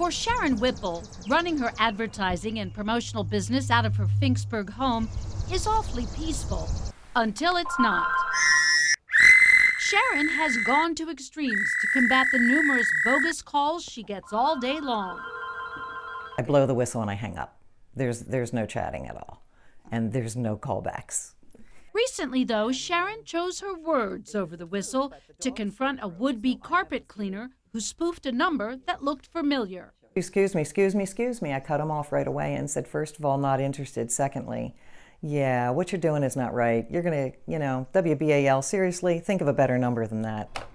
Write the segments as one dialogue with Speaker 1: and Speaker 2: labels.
Speaker 1: For Sharon Whipple, running her advertising and promotional business out of her Finksburg home is awfully peaceful, until it's not. Sharon has gone to extremes to combat the numerous bogus calls she gets all day long.
Speaker 2: I blow the whistle and I hang up. There's no chatting at all, and there's no callbacks.
Speaker 1: Recently, though, Sharon chose her words over the whistle to confront a would-be carpet cleaner who spoofed a number that looked familiar.
Speaker 2: Excuse me. I cut him off right away and said, first of all, not interested. Secondly, yeah, what you're doing is not right. You're gonna, WBAL, seriously, think of a better number than that.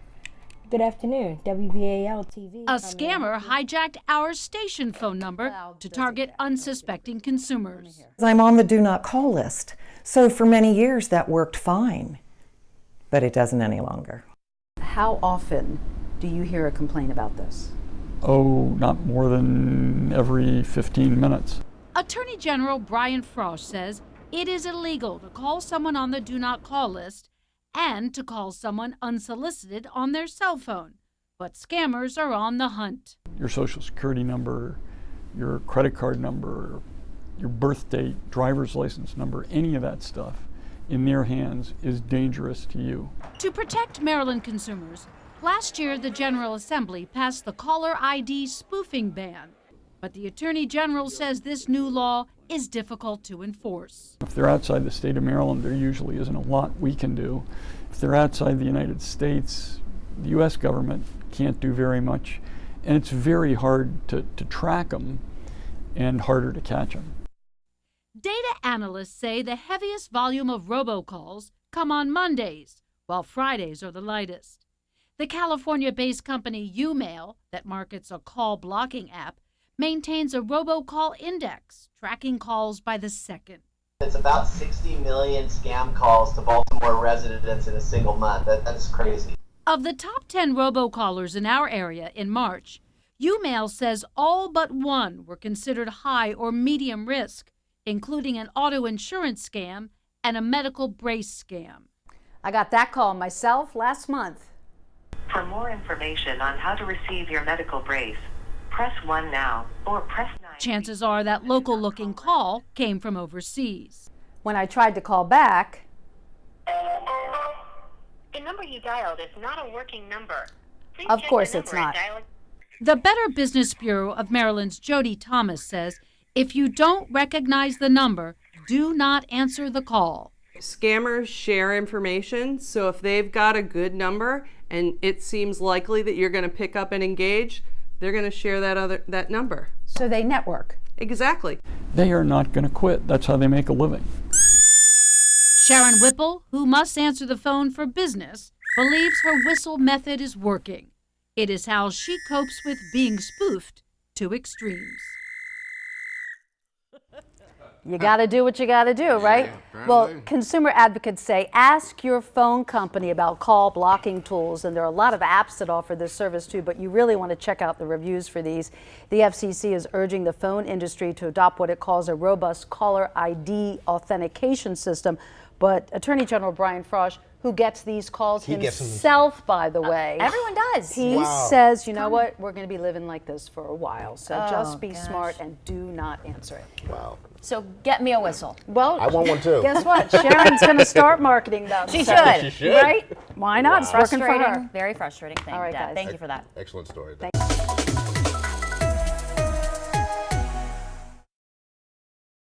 Speaker 3: Good afternoon, WBAL TV.
Speaker 1: A scammer hijacked our station phone number to target unsuspecting consumers.
Speaker 2: I'm on the do not call list. So for many years that worked fine, but it doesn't any longer.
Speaker 4: How often do you hear a complaint about this?
Speaker 5: Oh, not more than every 15 minutes.
Speaker 1: Attorney General Brian Frost says it is illegal to call someone on the do not call list and to call someone unsolicited on their cell phone. But scammers are on the hunt.
Speaker 5: Your social security number, your credit card number, your birth date, driver's license number, any of that stuff in their hands is dangerous to you.
Speaker 1: To protect Maryland consumers, last year the General Assembly passed the caller ID spoofing ban. But the Attorney General says this new law is difficult to enforce.
Speaker 5: If they're outside the state of Maryland, there usually isn't a lot we can do. If they're outside the United States, the U.S. government can't do very much, and it's very hard to track them and harder to catch them.
Speaker 1: Data analysts say the heaviest volume of robocalls come on Mondays, while Fridays are the lightest. The California-based company Umail, that markets a call blocking app, maintains a robocall index, tracking calls by the second.
Speaker 6: It's about 60 million scam calls to Baltimore residents in a single month. That's crazy.
Speaker 1: Of the top 10 robocallers in our area in March, Umail says all but one were considered high or medium risk, including an auto insurance scam and a medical brace scam.
Speaker 4: I got that call myself last month.
Speaker 7: For more information on how to receive your medical brace, press 1 now or press 9.
Speaker 1: Chances are that local-looking call came from overseas.
Speaker 4: When I tried to call back,
Speaker 8: the number you dialed is not a working number. Please
Speaker 4: of
Speaker 8: check
Speaker 4: course
Speaker 8: the
Speaker 4: it's
Speaker 8: number
Speaker 4: not.
Speaker 8: and dial it.
Speaker 1: The Better Business Bureau of Maryland's Jody Thomas says if you don't recognize the number, do not answer the call.
Speaker 9: Scammers share information, so if they've got a good number and it seems likely that you're going to pick up and engage, they're going to share that number.
Speaker 4: So they network.
Speaker 9: Exactly.
Speaker 5: They are not going to quit. That's how they make a living.
Speaker 1: Sharon Whipple, who must answer the phone for business, believes her whistle method is working. It is how she copes with being spoofed to extremes.
Speaker 4: You got to do what you got to do, right? Well, consumer advocates say ask your phone company about call blocking tools, and there are a lot of apps that offer this service too, but you really want to check out the reviews for these. The FCC is urging the phone industry to adopt what it calls a robust caller ID authentication system, but Attorney General Brian Frost, who gets these calls himself, by the way.
Speaker 10: Everyone does.
Speaker 4: He says, you know what, we're going to be living like this for a while, so just be smart and do not answer it.
Speaker 10: Wow. So get me a whistle.
Speaker 4: Well,
Speaker 11: I want one too.
Speaker 4: Guess what? Sharon's going to start marketing them.
Speaker 10: She should.
Speaker 11: She should.
Speaker 4: Right? Why not? It's working for her.
Speaker 10: Very frustrating thing.
Speaker 4: All right,
Speaker 10: Deb,
Speaker 4: guys.
Speaker 10: thank you for that.
Speaker 11: Excellent story.